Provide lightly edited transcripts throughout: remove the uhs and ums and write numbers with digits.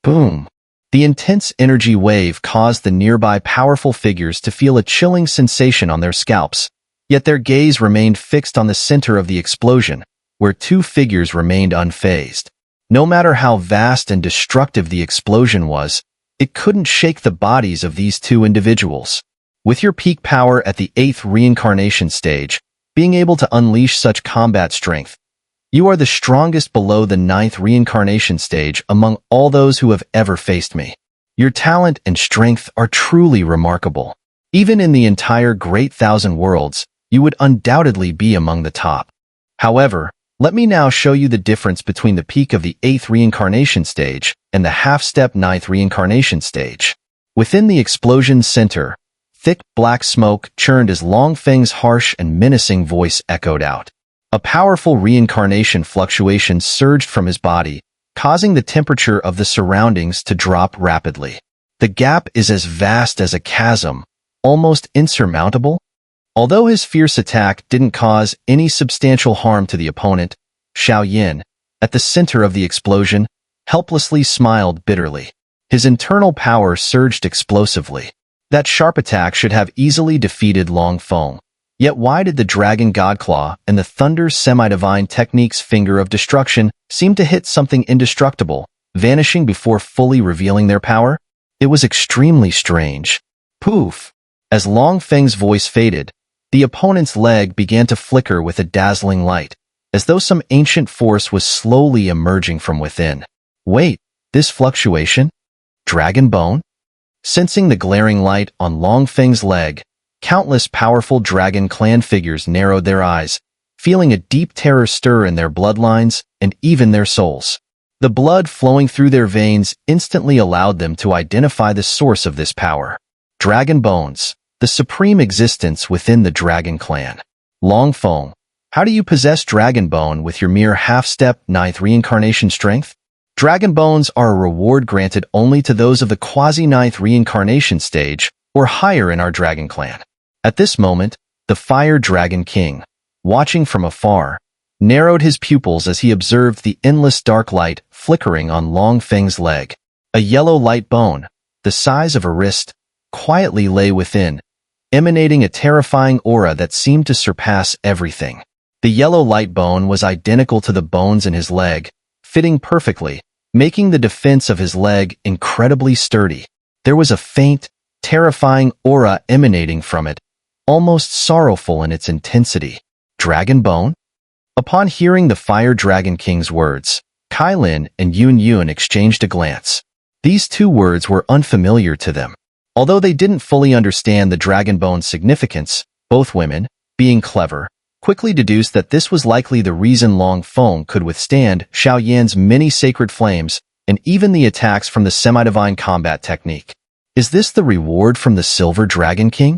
Boom! The intense energy wave caused the nearby powerful figures to feel a chilling sensation on their scalps, yet their gaze remained fixed on the center of the explosion, where two figures remained unfazed. No matter how vast and destructive the explosion was, it couldn't shake the bodies of these two individuals. With your peak power at the 8th reincarnation stage, being able to unleash such combat strength, you are the strongest below the 9th reincarnation stage among all those who have ever faced me. Your talent and strength are truly remarkable. Even in the entire Great Thousand Worlds, you would undoubtedly be among the top. However, let me now show you the difference between the peak of the 8th reincarnation stage and the half-step 9th reincarnation stage. Within the explosion's center, thick black smoke churned as Long Feng's harsh and menacing voice echoed out. A powerful reincarnation fluctuation surged from his body, causing the temperature of the surroundings to drop rapidly. The gap is as vast as a chasm, almost insurmountable. Although his fierce attack didn't cause any substantial harm to the opponent, Xiao, at the center of the explosion, helplessly smiled bitterly. His internal power surged explosively. That sharp attack should have easily defeated Long Feng. Yet why did the Dragon Godclaw and the Thunder's semi-divine technique's Finger of Destruction seem to hit something indestructible, vanishing before fully revealing their power? It was extremely strange. Poof! As Long Feng's voice faded, the opponent's leg began to flicker with a dazzling light, as though some ancient force was slowly emerging from within. Wait, this fluctuation? Dragon Bone? Sensing the glaring light on Long Feng's leg, countless powerful Dragon Clan figures narrowed their eyes, feeling a deep terror stir in their bloodlines and even their souls. The blood flowing through their veins instantly allowed them to identify the source of this power. Dragon Bones, the supreme existence within the Dragon Clan. Long Feng, how do you possess Dragon Bone with your mere half-step 9th reincarnation strength? Dragon Bones are a reward granted only to those of the quasi-9th reincarnation stage or higher in our Dragon Clan. At this moment, the Fire Dragon King, watching from afar, narrowed his pupils as he observed the endless dark light flickering on Long Feng's leg. A yellow light bone, the size of a wrist, quietly lay within, emanating a terrifying aura that seemed to surpass everything. The yellow light bone was identical to the bones in his leg, fitting perfectly, making the defense of his leg incredibly sturdy. There was a faint, terrifying aura emanating from it, almost sorrowful in its intensity. Dragon Bone? Upon hearing the Fire Dragon King's words, Kailin and Yun exchanged a glance. These two words were unfamiliar to them. Although they didn't fully understand the Dragon Bone's significance, both women, being clever, quickly deduced that this was likely the reason Long Feng could withstand Xiao many sacred flames and even the attacks from the semi-divine combat technique. Is this the reward from the Silver Dragon King?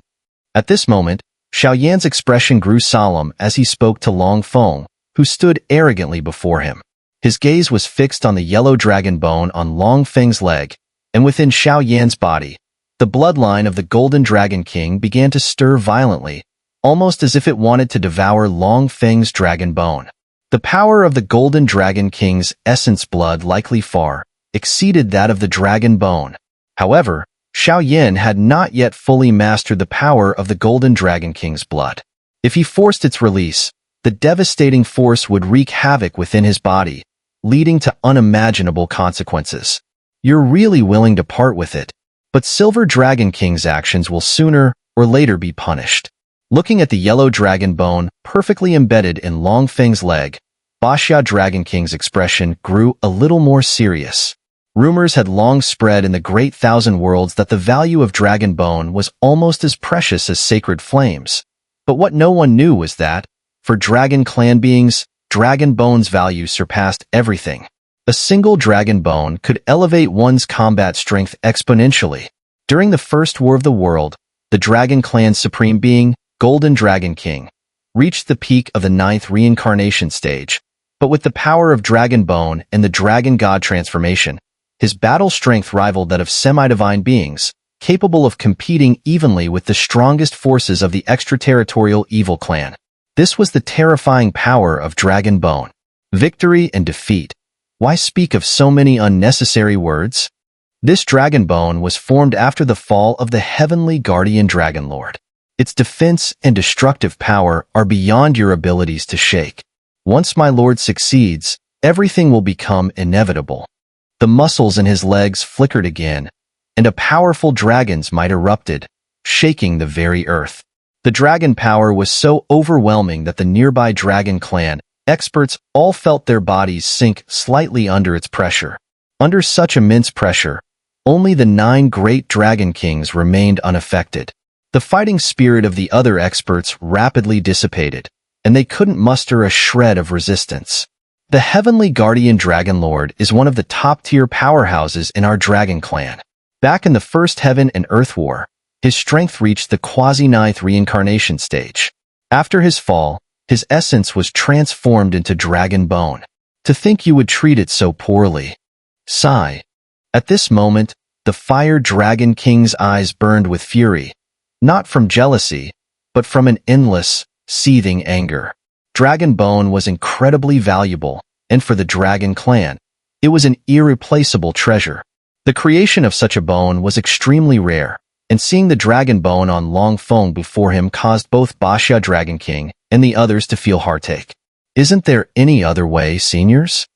At this moment, Xiao expression grew solemn as he spoke to Long Feng, who stood arrogantly before him. His gaze was fixed on the yellow dragon bone on Long Feng's leg, and within Xiao body, the bloodline of the Golden Dragon King began to stir violently, almost as if it wanted to devour Long Feng's dragon bone. The power of the Golden Dragon King's essence blood likely far exceeded that of the dragon bone. However, Xiao had not yet fully mastered the power of the Golden Dragon King's blood. If he forced its release, the devastating force would wreak havoc within his body, leading to unimaginable consequences. You're really willing to part with it, but Silver Dragon King's actions will sooner or later be punished. Looking at the yellow dragon bone perfectly embedded in Long Feng's leg, Baxia Dragon King's expression grew a little more serious. Rumors had long spread in the Great Thousand Worlds that the value of dragon bone was almost as precious as sacred flames. But what no one knew was that, for Dragon Clan beings, dragon bone's value surpassed everything. A single dragon bone could elevate one's combat strength exponentially. During the First War of the World, the Dragon Clan's supreme being, Golden Dragon King, reached the peak of the 9th reincarnation stage. But with the power of Dragon Bone and the Dragon God transformation, his battle strength rivaled that of semi-divine beings, capable of competing evenly with the strongest forces of the extraterritorial evil clan. This was the terrifying power of Dragon Bone. Victory and defeat. Why speak of so many unnecessary words? This dragon bone was formed after the fall of the heavenly guardian dragon lord. Its defense and destructive power are beyond your abilities to shake. Once my lord succeeds, everything will become inevitable. The muscles in his legs flickered again, and a powerful dragon's might erupted, shaking the very earth. The dragon power was so overwhelming that the nearby dragon clan experts all felt their bodies sink slightly under its pressure. Under such immense pressure, only the 9 great dragon kings remained unaffected. The fighting spirit of the other experts rapidly dissipated, and they couldn't muster a shred of resistance. The heavenly guardian dragon lord is one of the top-tier powerhouses in our dragon clan. Back in the first heaven and earth war, his strength reached the quasi-ninth reincarnation stage. After his fall, his essence was transformed into dragon bone. To think you would treat it so poorly. Sigh. At this moment, the fire dragon king's eyes burned with fury, not from jealousy, but from an endless, seething anger. Dragon bone was incredibly valuable, and for the dragon clan, it was an irreplaceable treasure. The creation of such a bone was extremely rare, and seeing the dragon bone on Long Feng before him caused both Batttle Dragon King and the others to feel heartache. Isn't there any other way, seniors?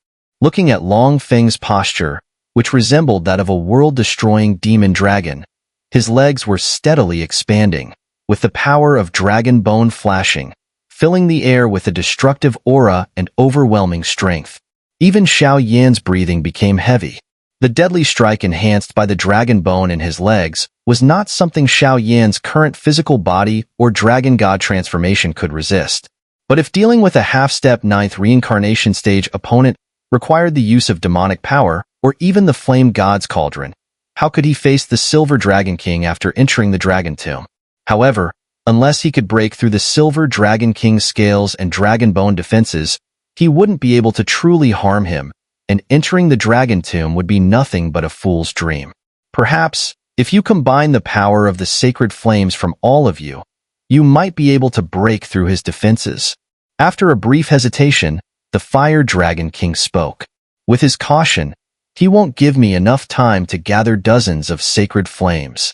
Looking at Long Feng's posture, which resembled that of a world-destroying demon dragon, his legs were steadily expanding, with the power of dragon bone flashing, filling the air with a destructive aura and overwhelming strength. Even Xiao Yan's breathing became heavy. The deadly strike enhanced by the dragon bone in his legs was not something Xiao Yan's current physical body or dragon god transformation could resist. But if dealing with a half-step 9th reincarnation stage opponent required the use of demonic power or even the flame god's cauldron, how could he face the Silver Dragon King after entering the Dragon Tomb? However, unless he could break through the Silver Dragon King's scales and dragon bone defenses, he wouldn't be able to truly harm him, and entering the Dragon Tomb would be nothing but a fool's dream. Perhaps, if you combine the power of the sacred flames from all of you, you might be able to break through his defenses. After a brief hesitation, the Fire Dragon King spoke. With his caution, he won't give me enough time to gather dozens of sacred flames.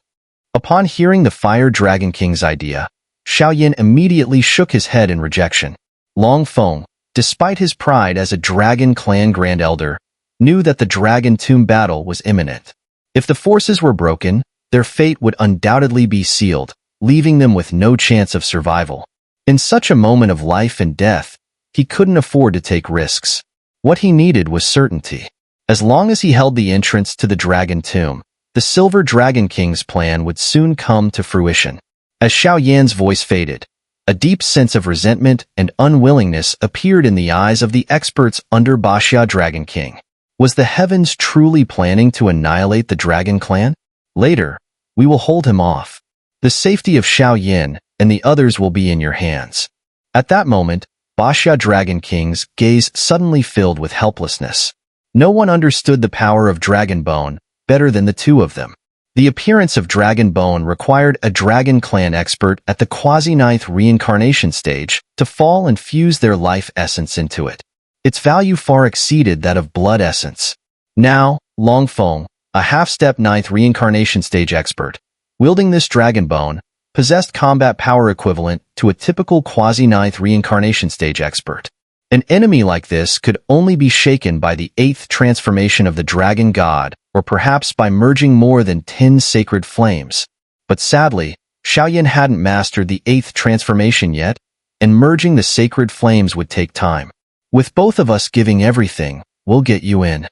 Upon hearing the Fire Dragon King's idea, Xiao Yan immediately shook his head in rejection. Long Feng, despite his pride as a Dragon Clan Grand Elder, knew that the Dragon Tomb battle was imminent. If the forces were broken, their fate would undoubtedly be sealed, leaving them with no chance of survival. In such a moment of life and death, he couldn't afford to take risks. What he needed was certainty. As long as he held the entrance to the Dragon Tomb, the Silver Dragon King's plan would soon come to fruition. As Xiao Yan's voice faded, a deep sense of resentment and unwillingness appeared in the eyes of the experts under Batttle Dragon King. Was the heavens truly planning to annihilate the Dragon Clan? Later, we will hold him off. The safety of Xiao Yan and the others will be in your hands. At that moment, Battlle Dragon King's gaze suddenly filled with helplessness. No one understood the power of Dragon Bone better than the two of them. The appearance of Dragon Bone required a Dragon Clan expert at the quasi-ninth reincarnation stage to fall and fuse their life essence into it. Its value far exceeded that of blood essence. Now, Long Feng, a half-step 9th reincarnation stage expert, wielding this Dragon Bone, possessed combat power equivalent to a typical quasi-ninth reincarnation stage expert. An enemy like this could only be shaken by the 8th transformation of the Dragon God, or perhaps by merging more than 10 sacred flames. But sadly, Xiao Yan hadn't mastered the 8th transformation yet, and merging the sacred flames would take time. With both of us giving everything, we'll get you in.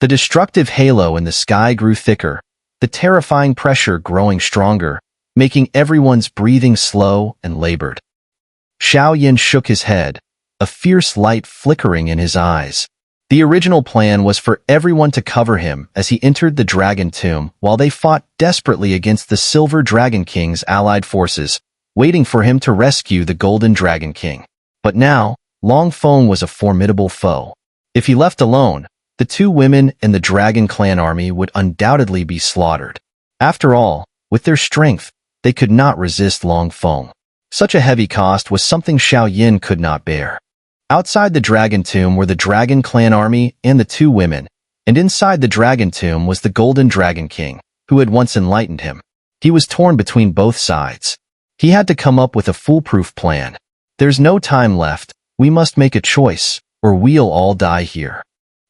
The destructive halo in the sky grew thicker, the terrifying pressure growing stronger, making everyone's breathing slow and labored. Xiao Yan shook his head, a fierce light flickering in his eyes. The original plan was for everyone to cover him as he entered the Dragon Tomb while they fought desperately against the Silver Dragon King's allied forces, waiting for him to rescue the Golden Dragon King. But now, Long Feng was a formidable foe. If he left alone, the two women and the Dragon Clan army would undoubtedly be slaughtered. After all, with their strength, they could not resist Long Feng. Such a heavy cost was something Xiao Yan could not bear. Outside the Dragon Tomb were the Dragon Clan army and the two women, and inside the dragon tomb was the golden dragon king, who had once enlightened him. He was torn between both sides. He had to come up with a foolproof plan. There's no time left. We must make a choice, or we'll all die here.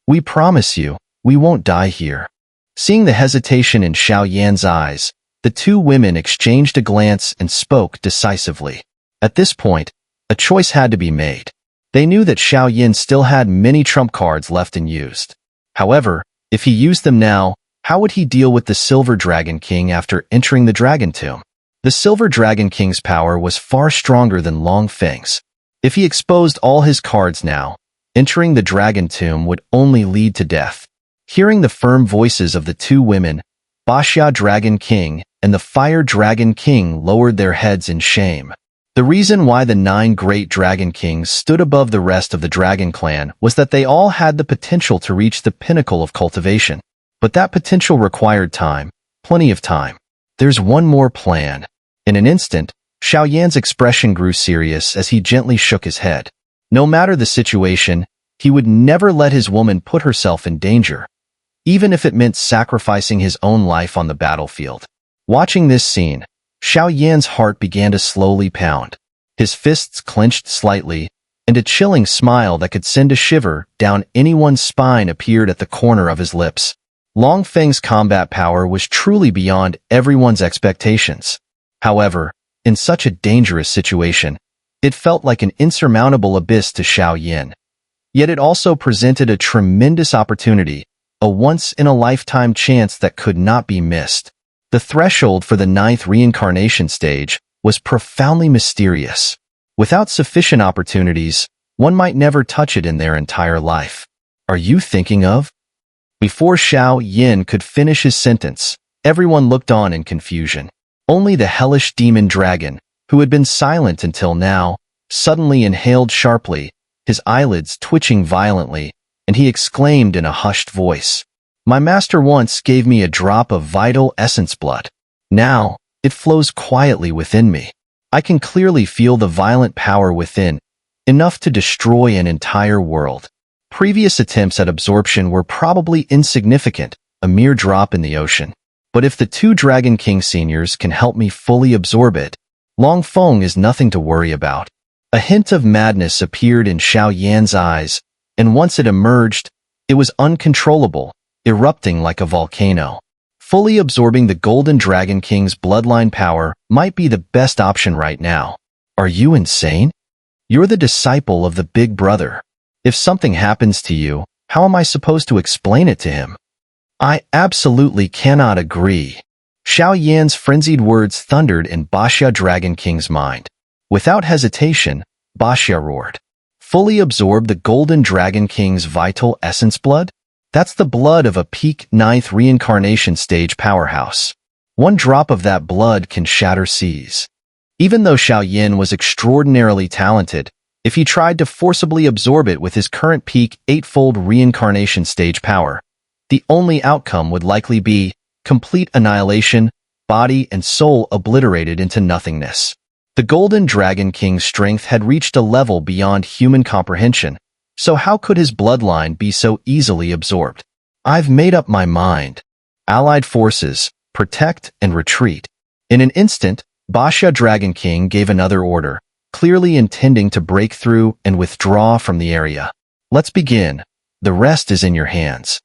We promise you, we won't die here. Seeing the hesitation in Xiao Yan's eyes, the two women exchanged a glance and spoke decisively. At this point, a choice had to be made. They knew that Xiao Yan still had many trump cards left unused. However, if he used them now, how would he deal with the Silver Dragon King after entering the Dragon Tomb? The Silver Dragon King's power was far stronger than Long Feng's. If he exposed all his cards now, entering the Dragon Tomb would only lead to death. Hearing the firm voices of the two women, Batttle Dragon King and the Fire Dragon King lowered their heads in shame. The reason why the 9 great Dragon Kings stood above the rest of the Dragon Clan was that they all had the potential to reach the pinnacle of cultivation. But that potential required time, plenty of time. There's one more plan. In an instant, Xiao Yan's expression grew serious as he gently shook his head. No matter the situation, he would never let his woman put herself in danger, even if it meant sacrificing his own life on the battlefield. Watching this scene, Xiao Yan's heart began to slowly pound. His fists clenched slightly, and a chilling smile that could send a shiver down anyone's spine appeared at the corner of his lips. Long Feng's combat power was truly beyond everyone's expectations. However, in such a dangerous situation, it felt like an insurmountable abyss to Xiao Yan. Yet it also presented a tremendous opportunity, a once-in-a-lifetime chance that could not be missed. The threshold for the 9th reincarnation stage was profoundly mysterious. Without sufficient opportunities, one might never touch it in their entire life. Are you thinking of? Before Xiao Yan could finish his sentence, everyone looked on in confusion. Only the hellish demon dragon, who had been silent until now, suddenly inhaled sharply, his eyelids twitching violently, and he exclaimed in a hushed voice, "My master once gave me a drop of vital essence blood. Now, it flows quietly within me. I can clearly feel the violent power within, enough to destroy an entire world." Previous attempts at absorption were probably insignificant, a mere drop in the ocean. But if the 2 Dragon King seniors can help me fully absorb it, Long Feng is nothing to worry about. A hint of madness appeared in Xiao Yan's eyes, and once it emerged, it was uncontrollable, erupting like a volcano. Fully absorbing the Golden Dragon King's bloodline power might be the best option right now. Are you insane? You're the disciple of the Big Brother. If something happens to you, how am I supposed to explain it to him? I absolutely cannot agree. Xiao Yan's frenzied words thundered in Batttle Dragon King's mind. Without hesitation, Battlle roared. Fully absorb the Golden Dragon King's vital essence blood? That's the blood of a peak 9th reincarnation stage powerhouse. One drop of that blood can shatter seas. Even though Xiao Yan was extraordinarily talented, if he tried to forcibly absorb it with his current peak 8-fold reincarnation stage power, the only outcome would likely be complete annihilation, body and soul obliterated into nothingness. The Golden Dragon King's strength had reached a level beyond human comprehension, so how could his bloodline be so easily absorbed? I've made up my mind. Allied forces, protect and retreat. In an instant, Battlle Dragon King gave another order, clearly intending to break through and withdraw from the area. Let's begin. The rest is in your hands.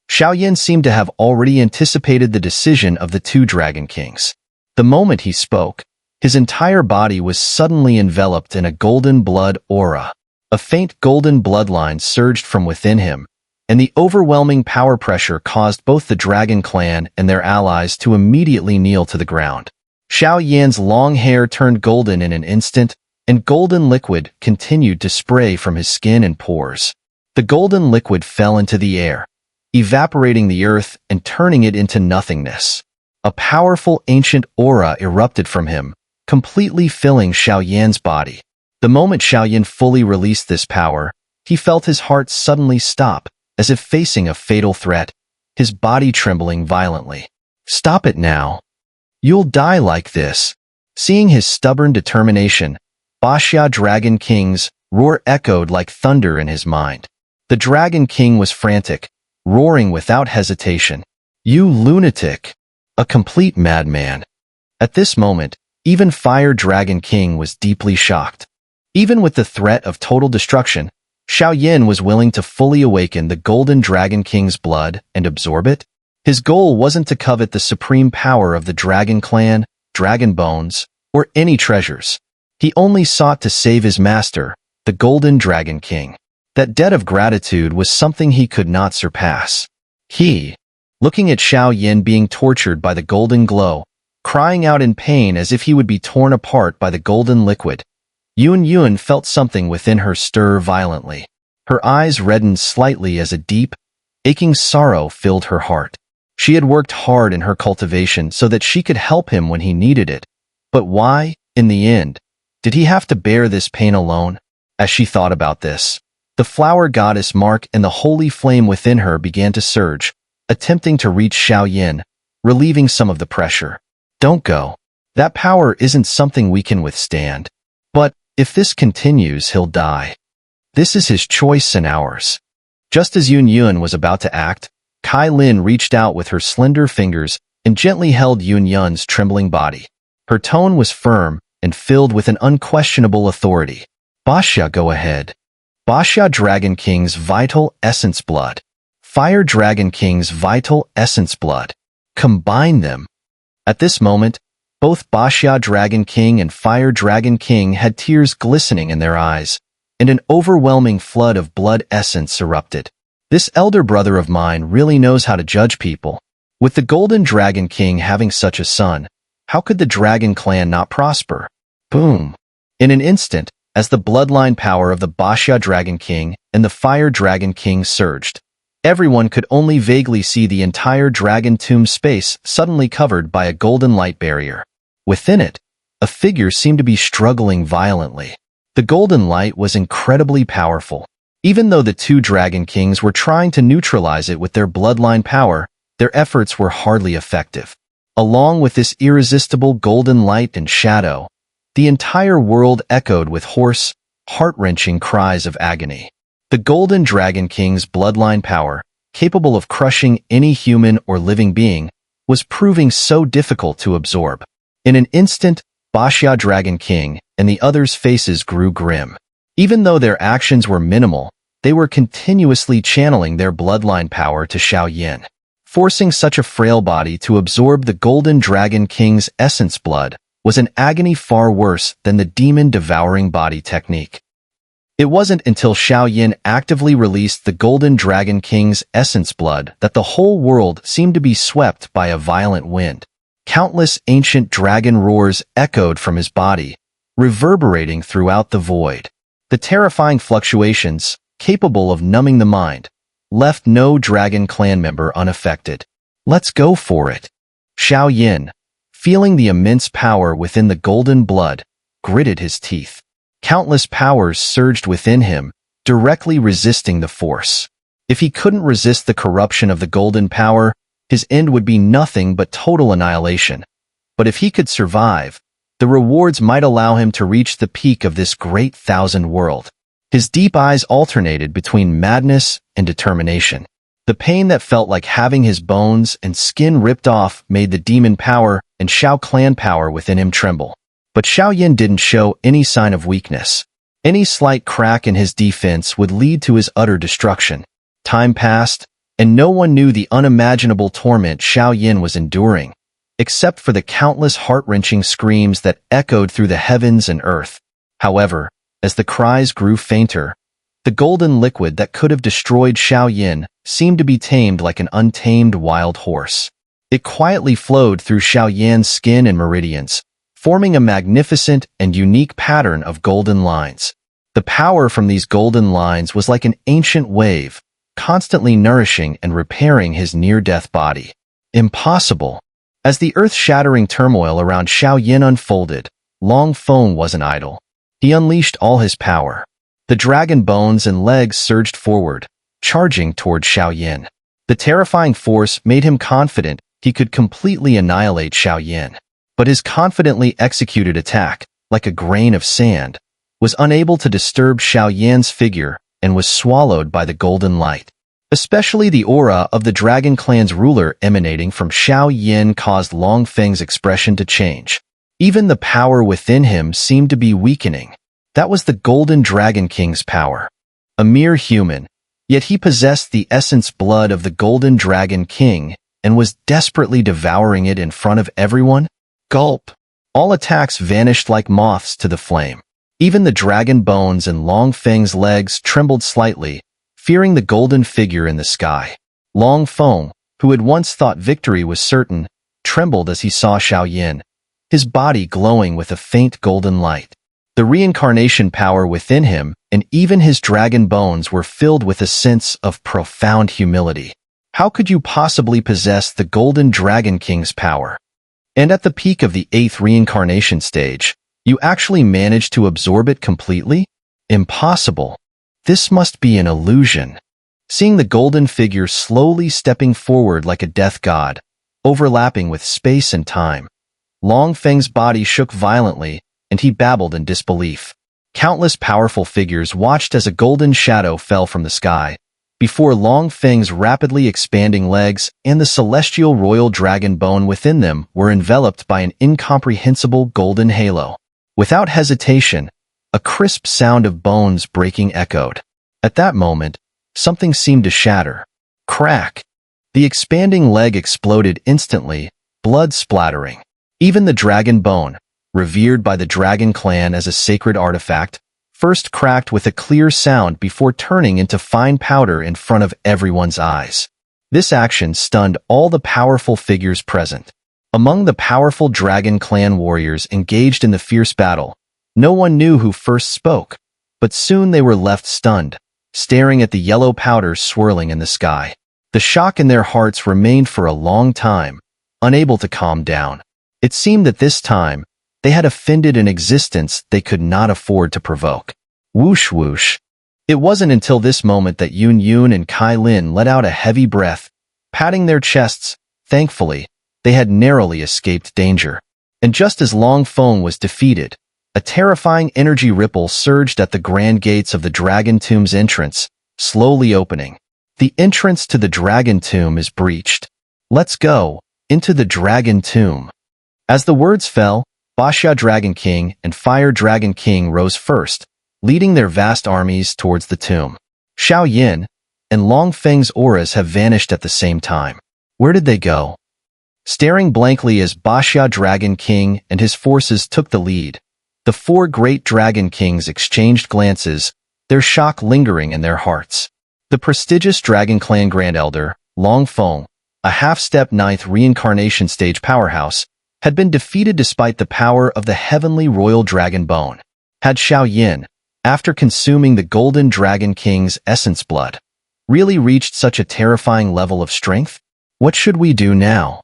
Xiao Yan seemed to have already anticipated the decision of the 2 Dragon Kings. The moment he spoke, his entire body was suddenly enveloped in a golden blood aura. A faint golden bloodline surged from within him, and the overwhelming power pressure caused both the Dragon Clan and their allies to immediately kneel to the ground. Xiao Yan's long hair turned golden in an instant, and golden liquid continued to spray from his skin and pores. The golden liquid fell into the air, evaporating the earth and turning it into nothingness. A powerful ancient aura erupted from him, completely filling Xiao Yan's body. The moment Xiao Yan fully released this power, he felt his heart suddenly stop, as if facing a fatal threat, his body trembling violently. Stop it now. You'll die like this. Seeing his stubborn determination, Battlle Dragon King's roar echoed like thunder in his mind. The Dragon King was frantic, roaring without hesitation. "You lunatic! A complete madman!" At this moment, even Fire Dragon King was deeply shocked. Even with the threat of total destruction, Xiao was willing to fully awaken the Golden Dragon King's blood and absorb it. His goal wasn't to covet the supreme power of the Dragon Clan, Dragon Bones, or any treasures. He only sought to save his master, the Golden Dragon King. That debt of gratitude was something he could not surpass. Looking at Xiao being tortured by the golden glow, crying out in pain as if he would be torn apart by the golden liquid, Yun felt something within her stir violently. Her eyes reddened slightly as a deep, aching sorrow filled her heart. She had worked hard in her cultivation so that she could help him when he needed it. But why, in the end, did he have to bear this pain alone? As she thought about this, the flower goddess Mark and the holy flame within her began to surge, attempting to reach Xiao, relieving some of the pressure. "Don't go. That power isn't something we can withstand. But if this continues, he'll die. This is his choice and ours." Just as Yun was about to act, Kai Lin reached out with her slender fingers and gently held Yun's trembling body. Her tone was firm and filled with an unquestionable authority. "Basha, go ahead. Basha Dragon King's vital essence blood. Fire Dragon King's vital essence blood. Combine them." At this moment, both Basha Dragon King and Fire Dragon King had tears glistening in their eyes, and an overwhelming flood of blood essence erupted. This elder brother of mine really knows how to judge people. With the Golden Dragon King having such a son, how could the Dragon Clan not prosper? Boom! In an instant, as the bloodline power of the Basha Dragon King and the Fire Dragon King surged, everyone could only vaguely see the entire Dragon Tomb space suddenly covered by a golden light barrier. Within it, a figure seemed to be struggling violently. The golden light was incredibly powerful. Even though the two Dragon Kings were trying to neutralize it with their bloodline power, their efforts were hardly effective. Along with this irresistible golden light and shadow, the entire world echoed with hoarse, heart-wrenching cries of agony. The Golden Dragon King's bloodline power, capable of crushing any human or living being, was proving so difficult to absorb. In an instant, Basha Dragon King and the others' faces grew grim. Even though their actions were minimal, they were continuously channeling their bloodline power to Xiao. Forcing such a frail body to absorb the Golden Dragon King's essence blood was an agony far worse than the demon-devouring body technique. It wasn't until Xiao actively released the Golden Dragon King's essence blood that the whole world seemed to be swept by a violent wind. Countless ancient dragon roars echoed from his body, reverberating throughout the void. The terrifying fluctuations, capable of numbing the mind, left no Dragon Clan member unaffected. "Let's go for it." Xiao, feeling the immense power within the golden blood, gritted his teeth. Countless powers surged within him, directly resisting the force. If he couldn't resist the corruption of the golden power, his end would be nothing but total annihilation. But if he could survive, the rewards might allow him to reach the peak of this great thousand world. His deep eyes alternated between madness and determination. The pain that felt like having his bones and skin ripped off made the demon power and Xiao clan power within him tremble. But Xiao didn't show any sign of weakness. Any slight crack in his defense would lead to his utter destruction. Time passed, and no one knew the unimaginable torment Xiao was enduring, except for the countless heart-wrenching screams that echoed through the heavens and earth. However, as the cries grew fainter, the golden liquid that could have destroyed Xiao seemed to be tamed like an untamed wild horse. It quietly flowed through Xiao's skin and meridians, forming a magnificent and unique pattern of golden lines. The power from these golden lines was like an ancient wave, constantly nourishing and repairing his near-death body. Impossible. As the earth-shattering turmoil around Xiao unfolded, Long Feng wasn't idle. He unleashed all his power. The dragon bones and legs surged forward, charging toward Xiao. The terrifying force made him confident he could completely annihilate Xiao. But his confidently executed attack, like a grain of sand, was unable to disturb Xiao's figure and was swallowed by the golden light. Especially the aura of the Dragon Clan's ruler emanating from Xiao caused Long Feng's expression to change. Even the power within him seemed to be weakening. That was the Golden Dragon King's power. A mere human, yet he possessed the essence blood of the Golden Dragon King and was desperately devouring it in front of everyone. Gulp! All attacks vanished like moths to the flame. Even the dragon bones and Long Feng's legs trembled slightly, fearing the golden figure in the sky. Long Feng, who had once thought victory was certain, trembled as he saw Xiao, his body glowing with a faint golden light. The reincarnation power within him and even his dragon bones were filled with a sense of profound humility. How could you possibly possess the Golden Dragon King's power? And at the peak of the 8th reincarnation stage, you actually managed to absorb it completely? Impossible. This must be an illusion. Seeing the golden figure slowly stepping forward like a death god, overlapping with space and time, Long Feng's body shook violently, and he babbled in disbelief. Countless powerful figures watched as a golden shadow fell from the sky, before Long Feng's rapidly expanding legs and the celestial royal dragon bone within them were enveloped by an incomprehensible golden halo. Without hesitation, a crisp sound of bones breaking echoed. At that moment, something seemed to shatter. Crack! The expanding leg exploded instantly, blood splattering. Even the dragon bone, revered by the Dragon Clan as a sacred artifact, first cracked with a clear sound before turning into fine powder in front of everyone's eyes. This action stunned all the powerful figures present. Among the powerful Dragon Clan warriors engaged in the fierce battle, no one knew who first spoke, but soon they were left stunned, staring at the yellow powder swirling in the sky. The shock in their hearts remained for a long time, unable to calm down. It seemed that this time, they had offended an existence they could not afford to provoke. Whoosh whoosh. It wasn't until this moment that Yun and Kai Lin let out a heavy breath, patting their chests. Thankfully, they had narrowly escaped danger. And just as Long Feng was defeated, a terrifying energy ripple surged at the grand gates of the Dragon Tomb's entrance, slowly opening. The entrance to the Dragon Tomb is breached. Let's go into the Dragon Tomb. As the words fell, Baxia Dragon King and Fire Dragon King rose first, leading their vast armies towards the tomb. Xiao and Long Feng's auras have vanished at the same time. Where did they go? Staring blankly as Baxia Dragon King and his forces took the lead, the 4 great Dragon Kings exchanged glances, their shock lingering in their hearts. The prestigious Dragon Clan Grand Elder, Long Feng, a half-step 9th reincarnation stage powerhouse, had been defeated despite the power of the heavenly royal dragon bone. Had Xiao, after consuming the Golden Dragon King's essence blood, really reached such a terrifying level of strength? What should we do now?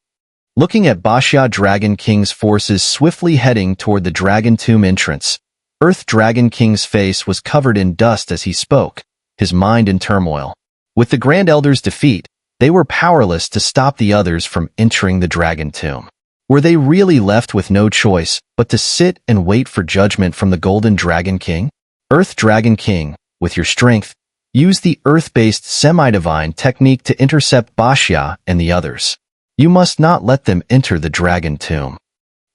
Looking at Baxia Dragon King's forces swiftly heading toward the Dragon Tomb entrance, Earth Dragon King's face was covered in dust as he spoke, his mind in turmoil. With the Grand Elder's defeat, they were powerless to stop the others from entering the Dragon Tomb. Were they really left with no choice but to sit and wait for judgment from the Golden Dragon King? Earth Dragon King, with your strength, use the earth-based semi-divine technique to intercept Baxia and the others. You must not let them enter the Dragon Tomb.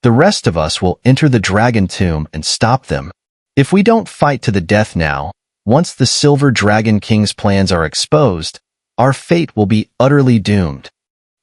The rest of us will enter the Dragon Tomb and stop them. If we don't fight to the death now, once the Silver Dragon King's plans are exposed, our fate will be utterly doomed.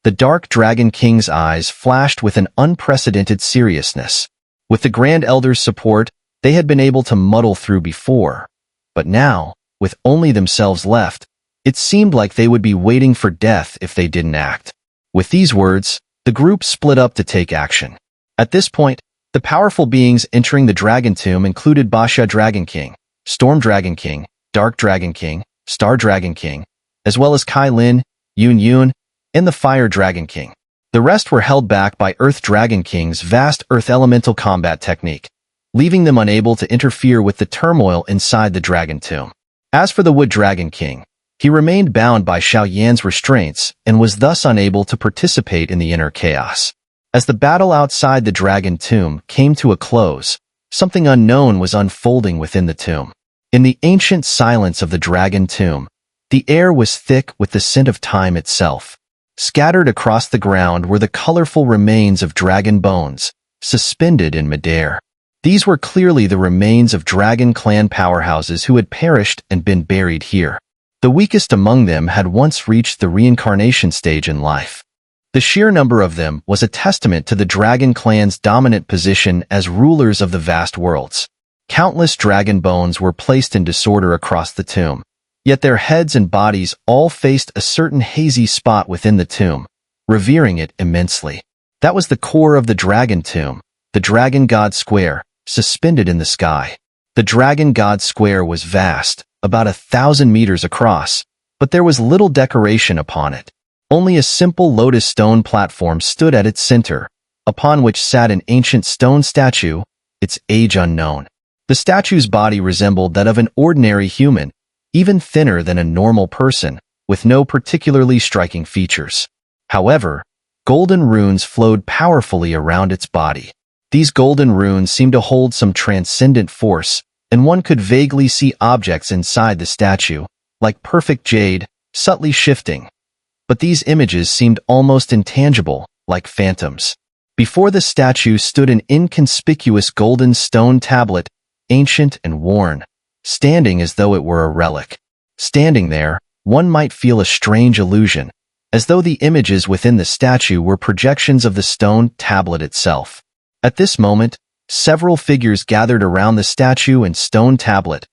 The Dark Dragon King's eyes flashed with an unprecedented seriousness. With the Grand Elder's support, they had been able to muddle through before. But now, with only themselves left, it seemed like they would be waiting for death if they didn't act. With these words, the group split up to take action. At this point, the powerful beings entering the Dragon Tomb included Baxia Dragon King, Storm Dragon King, Dark Dragon King, Star Dragon King, as well as Kai Lin, Yun, and the Fire Dragon King. The rest were held back by Earth Dragon King's vast earth elemental combat technique, leaving them unable to interfere with the turmoil inside the Dragon Tomb. As for the Wood Dragon King, he remained bound by Xiao's restraints and was thus unable to participate in the inner chaos. As the battle outside the Dragon Tomb came to a close, something unknown was unfolding within the tomb. In the ancient silence of the Dragon Tomb, The air was thick with the scent of time itself. Scattered across the ground were the colorful remains of dragon bones, suspended in midair. These were clearly the remains of dragon clan powerhouses who had perished and been buried here. The weakest among them had once reached the reincarnation stage in life. The sheer number of them was a testament to the dragon clan's dominant position as rulers of the vast worlds. Countless dragon bones were placed in disorder across the tomb, yet their heads and bodies all faced a certain hazy spot within the tomb, revering it immensely. That was the core of the dragon tomb, the dragon god square, suspended in the sky. The dragon god square was vast, about 1,000 meters across, but there was little decoration upon it. Only a simple lotus stone platform stood at its center, upon which sat an ancient stone statue, its age unknown. The statue's body resembled that of an ordinary human, even thinner than a normal person, with no particularly striking features. However, golden runes flowed powerfully around its body. These golden runes seemed to hold some transcendent force, and one could vaguely see objects inside the statue, like perfect jade, subtly shifting. But these images seemed almost intangible, like phantoms. Before the statue stood an inconspicuous golden stone tablet, ancient and worn, standing as though it were a relic. Standing there, one might feel a strange illusion, as though the images within the statue were projections of the stone tablet itself. At this moment, several figures gathered around the statue and stone tablet,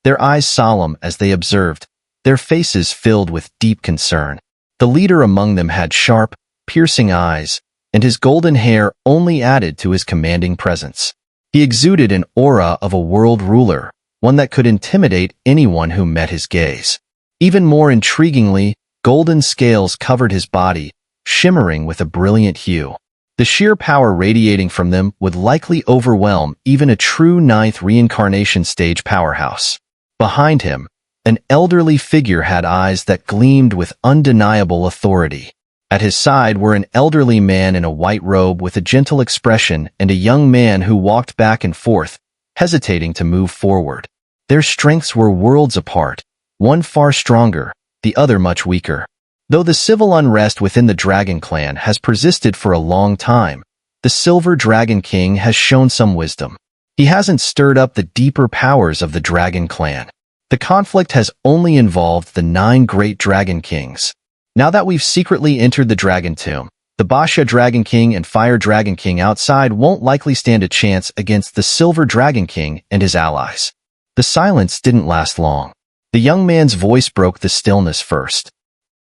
their eyes solemn as they observed, their faces filled with deep concern. The leader among them had sharp, piercing eyes, and his golden hair only added to his commanding presence. He exuded an aura of a world ruler, one that could intimidate anyone who met his gaze. Even more intriguingly, golden scales covered his body, shimmering with a brilliant hue. The sheer power radiating from them would likely overwhelm even a true ninth reincarnation stage powerhouse. Behind him, an elderly figure had eyes that gleamed with undeniable authority. At his side were an elderly man in a white robe with a gentle expression and a young man who walked back and forth, hesitating to move forward. Their strengths were worlds apart, one far stronger, the other much weaker. Though the civil unrest within the Dragon Clan has persisted for a long time, the Silver Dragon King has shown some wisdom. He hasn't stirred up the deeper powers of the Dragon Clan. The conflict has only involved the 9 great Dragon Kings. Now that we've secretly entered the Dragon Tomb, the Basha Dragon King and Fire Dragon King outside won't likely stand a chance against the Silver Dragon King and his allies. The silence didn't last long. The young man's voice broke the stillness first.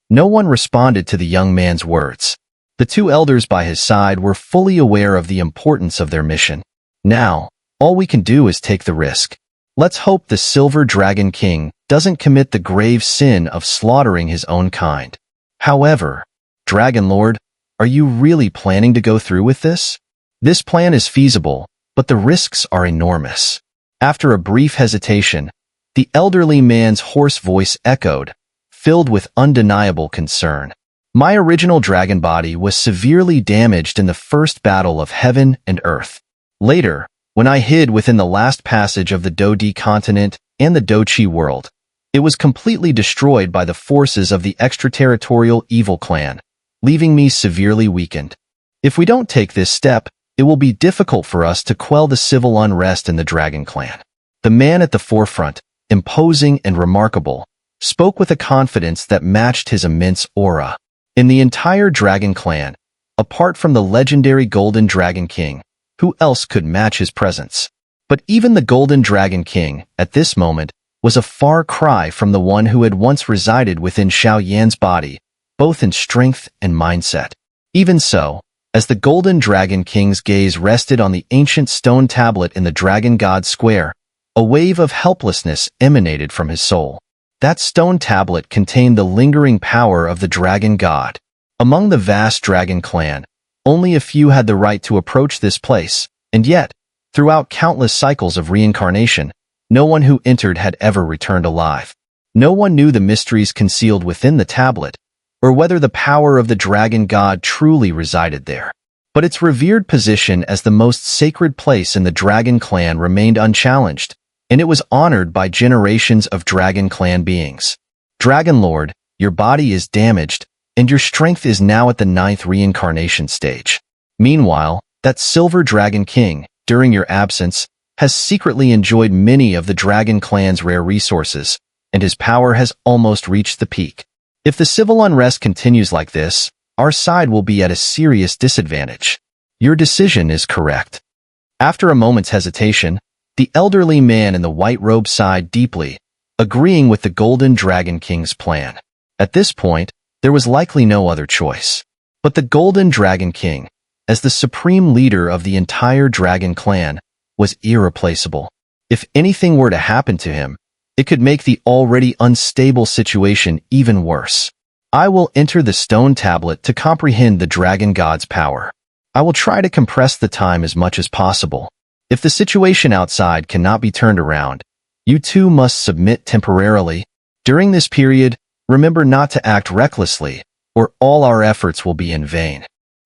No one responded to the young man's words. The 2 elders by his side were fully aware of the importance of their mission. Now, all we can do is take the risk. Let's hope the Silver Dragon King doesn't commit the grave sin of slaughtering his own kind. However, Dragon Lord, are you really planning to go through with this? This plan is feasible, but the risks are enormous. After a brief hesitation, the elderly man's hoarse voice echoed, filled with undeniable concern. My original dragon body was severely damaged in the first battle of heaven and earth. Later, when I hid within the last passage of the Dodi continent and the Dochi world, it was completely destroyed by the forces of the extraterritorial evil clan, leaving me severely weakened. If we don't take this step, it will be difficult for us to quell the civil unrest in the Dragon Clan. The man at the forefront, imposing and remarkable, spoke with a confidence that matched his immense aura. In the entire Dragon Clan, apart from the legendary Golden Dragon King, who else could match his presence? But even the Golden Dragon King, at this moment, was a far cry from the one who had once resided within Xiao Yan's body, both in strength and mindset. Even so, as the Golden Dragon King's gaze rested on the ancient stone tablet in the Dragon God Square, a wave of helplessness emanated from his soul. That stone tablet contained the lingering power of the Dragon God. Among the vast Dragon Clan, only a few had the right to approach this place, and yet, throughout countless cycles of reincarnation, no one who entered had ever returned alive. No one knew the mysteries concealed within the tablet, or whether the power of the Dragon God truly resided there. But its revered position as the most sacred place in the Dragon Clan remained unchallenged, and it was honored by generations of Dragon Clan beings. Dragon Lord, your body is damaged, and your strength is now at the 9th reincarnation stage. Meanwhile, that Silver Dragon King, during your absence, has secretly enjoyed many of the Dragon Clan's rare resources, and his power has almost reached the peak. If the civil unrest continues like this, our side will be at a serious disadvantage. Your decision is correct. After a moment's hesitation, the elderly man in the white robe sighed deeply, agreeing with the Golden Dragon King's plan. At this point, there was likely no other choice. But the Golden Dragon King, as the supreme leader of the entire Dragon Clan, was irreplaceable. If anything were to happen to him, it could make the already unstable situation even worse. I will enter the stone tablet to comprehend the Dragon God's power. I will try to compress the time as much as possible. If the situation outside cannot be turned around, you too must submit temporarily. During this period, remember not to act recklessly, or all our efforts will be in vain.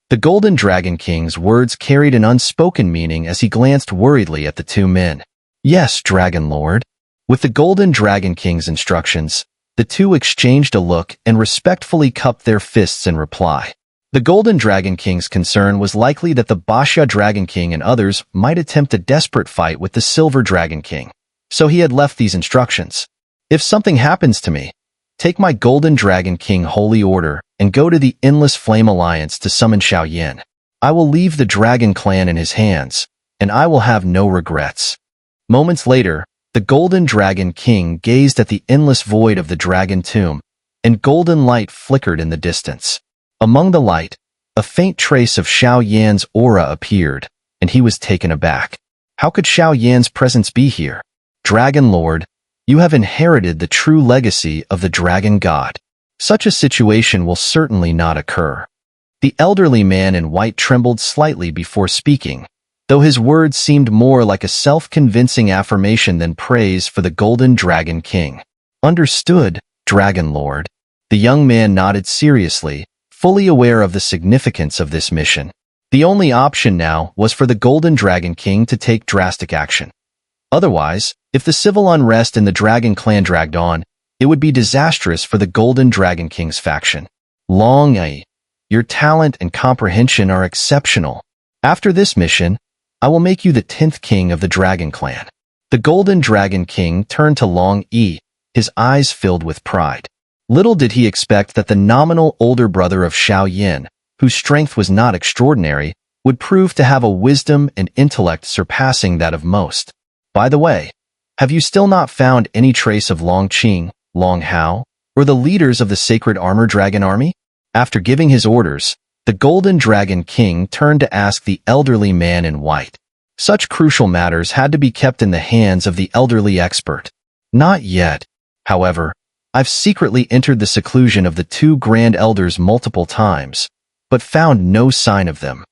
The Golden Dragon King's words carried an unspoken meaning as he glanced worriedly at the two men. Yes, Dragon Lord. With the Golden Dragon King's instructions, the two exchanged a look and respectfully cupped their fists in reply. The Golden Dragon King's concern was likely that the Basha Dragon King and others might attempt a desperate fight with the Silver Dragon King, so he had left these instructions. If something happens to me, take my Golden Dragon King Holy Order and go to the Endless Flame Alliance to summon Xiao. I will leave the Dragon Clan in his hands, and I will have no regrets. Moments later, the Golden Dragon King gazed at the endless void of the Dragon Tomb, and golden light flickered in the distance. Among the light, a faint trace of Xiao's aura appeared, and he was taken aback. How could Xiao's presence be here? Dragon Lord, you have inherited the true legacy of the Dragon God. Such a situation will certainly not occur. The elderly man in white trembled slightly before speaking, though his words seemed more like a self-convincing affirmation than praise for the Golden Dragon King. Understood, Dragon Lord. The young man nodded seriously, fully aware of the significance of this mission. The only option now was for the Golden Dragon King to take drastic action. Otherwise, if the civil unrest in the Dragon Clan dragged on, it would be disastrous for the Golden Dragon King's faction. Long Feng, your talent and comprehension are exceptional. After this mission, I will make you the 10th king of the Dragon Clan. The Golden Dragon King turned to Long Feng, his eyes filled with pride. Little did he expect that the nominal older brother of Xiao, whose strength was not extraordinary, would prove to have a wisdom and intellect surpassing that of most. By the way, have you still not found any trace of Long Qing, Long Hao, or the leaders of the Sacred Armor Dragon Army? After giving his orders, the Golden Dragon King turned to ask the elderly man in white. Such crucial matters had to be kept in the hands of the elderly expert. Not yet. However, I've secretly entered the seclusion of the two Grand Elders multiple times, but found no sign of them.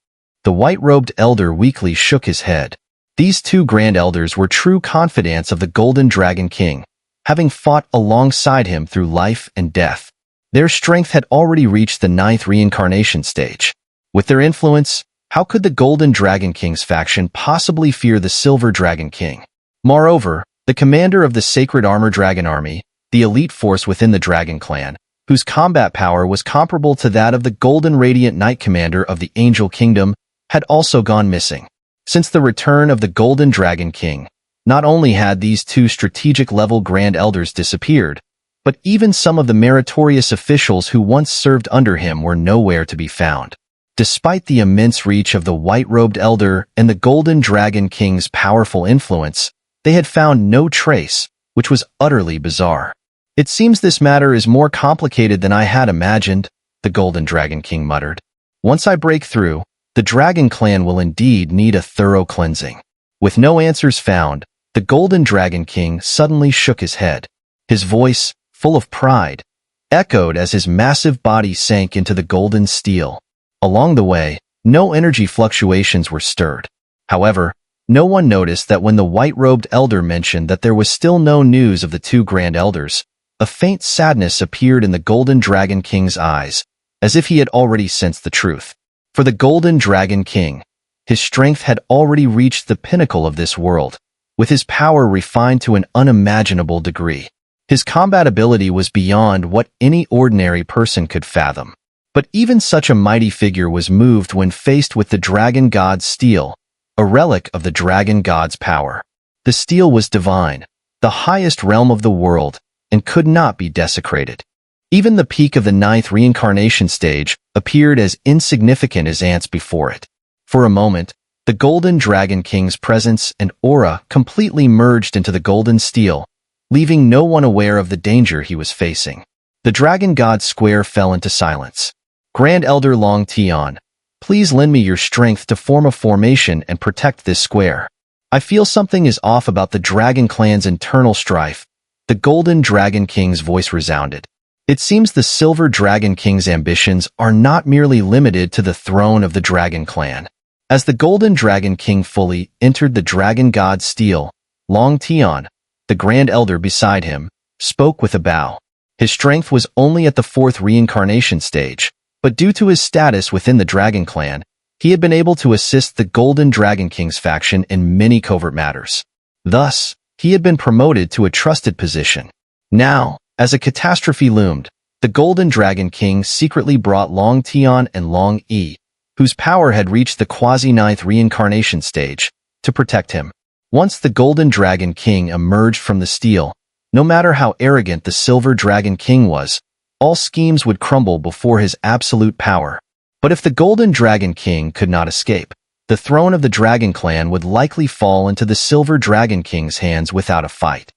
The white-robed elder weakly shook his head. These two Grand Elders were true confidants of the Golden Dragon King, having fought alongside him through life and death. Their strength had already reached the 9th reincarnation stage. With their influence, how could the Golden Dragon King's faction possibly fear the Silver Dragon King? Moreover, the commander of the Sacred Armor Dragon Army, the elite force within the Dragon Clan, whose combat power was comparable to that of the Golden Radiant Knight Commander of the Angel Kingdom, had also gone missing. Since the return of the Golden Dragon King, not only had these two strategic-level Grand Elders disappeared, but even some of the meritorious officials who once served under him were nowhere to be found. Despite the immense reach of the white-robed elder and the Golden Dragon King's powerful influence, they had found no trace, which was utterly bizarre. It seems this matter is more complicated than I had imagined, the Golden Dragon King muttered. Once I break through, the Dragon Clan will indeed need a thorough cleansing. With no answers found, the Golden Dragon King suddenly shook his head. His voice, full of pride, echoed as his massive body sank into the golden steel. Along the way, no energy fluctuations were stirred. However, no one noticed that when the white-robed elder mentioned that there was still no news of the two Grand Elders, a faint sadness appeared in the Golden Dragon King's eyes, as if he had already sensed the truth. For the Golden Dragon King, his strength had already reached the pinnacle of this world, with his power refined to an unimaginable degree. His combat ability was beyond what any ordinary person could fathom. But even such a mighty figure was moved when faced with the dragon god's steel, a relic of the dragon god's power. The steel was divine, the highest realm of the world, and could not be desecrated. Even the peak of the 9th reincarnation stage appeared as insignificant as ants before it. For a moment, the Golden Dragon King's presence and aura completely merged into the golden steel, leaving no one aware of the danger he was facing. The dragon god's square fell into silence. Grand Elder Long Tian, please lend me your strength to form a formation and protect this square. I feel something is off about the Dragon Clan's internal strife. The Golden Dragon King's voice resounded. It seems the Silver Dragon King's ambitions are not merely limited to the throne of the Dragon Clan. As the Golden Dragon King fully entered the Dragon God's steel, Long Tian, the Grand Elder beside him, spoke with a bow. His strength was only at the 4th reincarnation stage, but due to his status within the Dragon Clan, he had been able to assist the Golden Dragon King's faction in many covert matters. Thus, he had been promoted to a trusted position. Now, as a catastrophe loomed, the Golden Dragon King secretly brought Long Tian and Long Yi, whose power had reached the quasi-9th reincarnation stage, to protect him. Once the Golden Dragon King emerged from the steel, no matter how arrogant the Silver Dragon King was, all schemes would crumble before his absolute power. But if the Golden Dragon King could not escape, the throne of the Dragon Clan would likely fall into the Silver Dragon King's hands without a fight.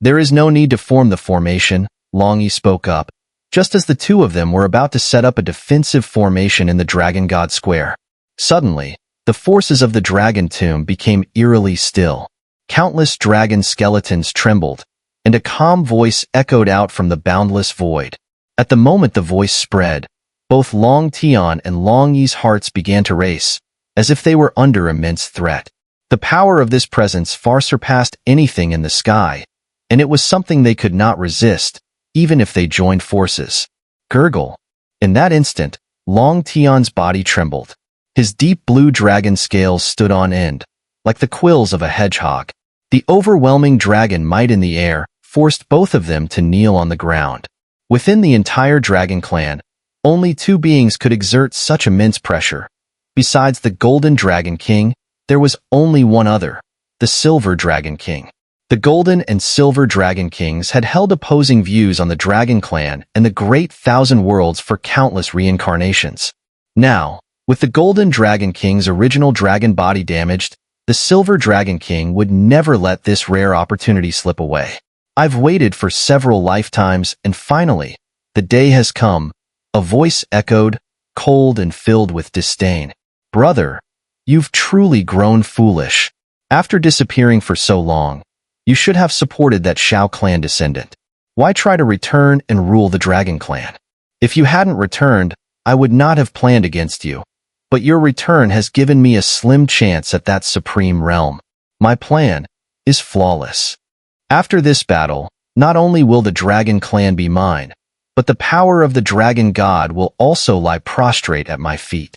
There is no need to form the formation, Long Yi spoke up, just as the two of them were about to set up a defensive formation in the Dragon God Square. Suddenly, the forces of the Dragon Tomb became eerily still. Countless dragon skeletons trembled, and a calm voice echoed out from the boundless void. At the moment the voice spread, both Long Tian and Long Yi's hearts began to race, as if they were under immense threat. The power of this presence far surpassed anything in the sky, and it was something they could not resist, even if they joined forces. Gurgle. In that instant, Long Tian's body trembled. His deep blue dragon scales stood on end, like the quills of a hedgehog. The overwhelming dragon might in the air forced both of them to kneel on the ground. Within the entire Dragon Clan, only two beings could exert such immense pressure. Besides the Golden Dragon King, there was only one other, the Silver Dragon King. The Golden and Silver Dragon Kings had held opposing views on the Dragon Clan and the Great Thousand Worlds for countless reincarnations. Now, with the Golden Dragon King's original dragon body damaged, the Silver Dragon King would never let this rare opportunity slip away. I've waited for several lifetimes, and finally, the day has come. A voice echoed, cold and filled with disdain. Brother, you've truly grown foolish. After disappearing for so long, you should have supported that Xiao clan descendant. Why try to return and rule the Dragon Clan? If you hadn't returned, I would not have planned against you. But your return has given me a slim chance at that supreme realm. My plan is flawless. After this battle, not only will the Dragon Clan be mine, but the power of the Dragon God will also lie prostrate at my feet.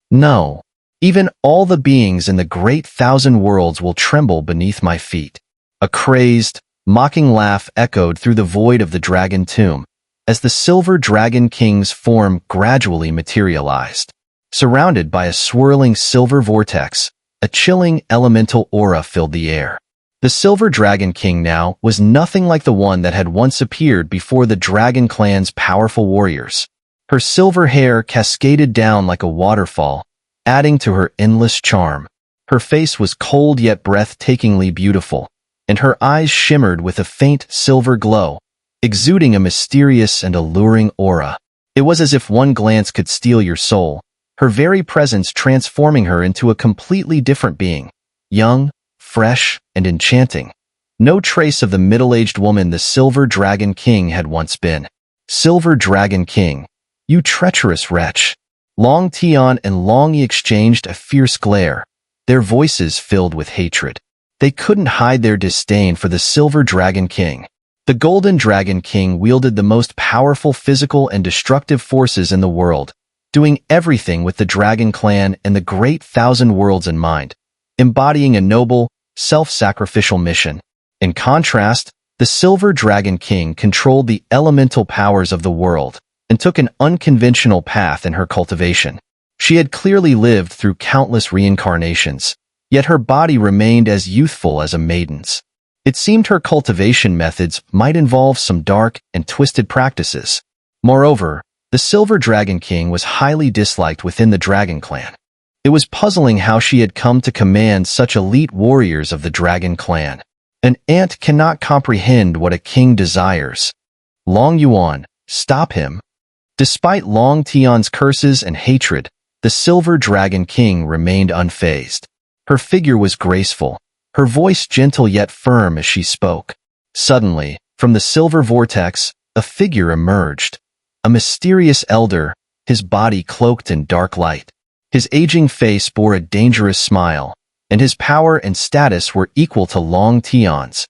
No, even all the beings in the Great Thousand Worlds will tremble beneath my feet. A crazed, mocking laugh echoed through the void of the Dragon Tomb, as the Silver Dragon King's form gradually materialized. Surrounded by a swirling silver vortex, a chilling elemental aura filled the air. The Silver Dragon King now was nothing like the one that had once appeared before the Dragon Clan's powerful warriors. Her silver hair cascaded down like a waterfall, adding to her endless charm. Her face was cold yet breathtakingly beautiful, and her eyes shimmered with a faint silver glow, exuding a mysterious and alluring aura. It was as if one glance could steal your soul, her very presence transforming her into a completely different being, young, fresh, and enchanting. No trace of the middle-aged woman the Silver Dragon King had once been. Silver Dragon King, you treacherous wretch. Long Tian and Long Yi exchanged a fierce glare, their voices filled with hatred. They couldn't hide their disdain for the Silver Dragon King. The Golden Dragon King wielded the most powerful physical and destructive forces in the world, doing everything with the Dragon Clan and the Great Thousand Worlds in mind, embodying a noble, self-sacrificial mission. In contrast, The Silver Dragon King controlled the elemental powers of the world and took an unconventional path in her cultivation. She had clearly lived through countless reincarnations, yet her body remained as youthful as a maiden's. It seemed her cultivation methods might involve some dark and twisted practices. Moreover, the Silver Dragon King was highly disliked within the Dragon Clan. It was puzzling how she had come to command such elite warriors of the Dragon Clan. An ant cannot comprehend what a king desires. Long Yuan, stop him. Despite Long Tian's curses and hatred, the Silver Dragon King remained unfazed. Her figure was graceful, her voice gentle yet firm as she spoke. Suddenly, from the silver vortex, a figure emerged. A mysterious elder, his body cloaked in dark light. His aging face bore a dangerous smile, and his power and status were equal to Long Tian's.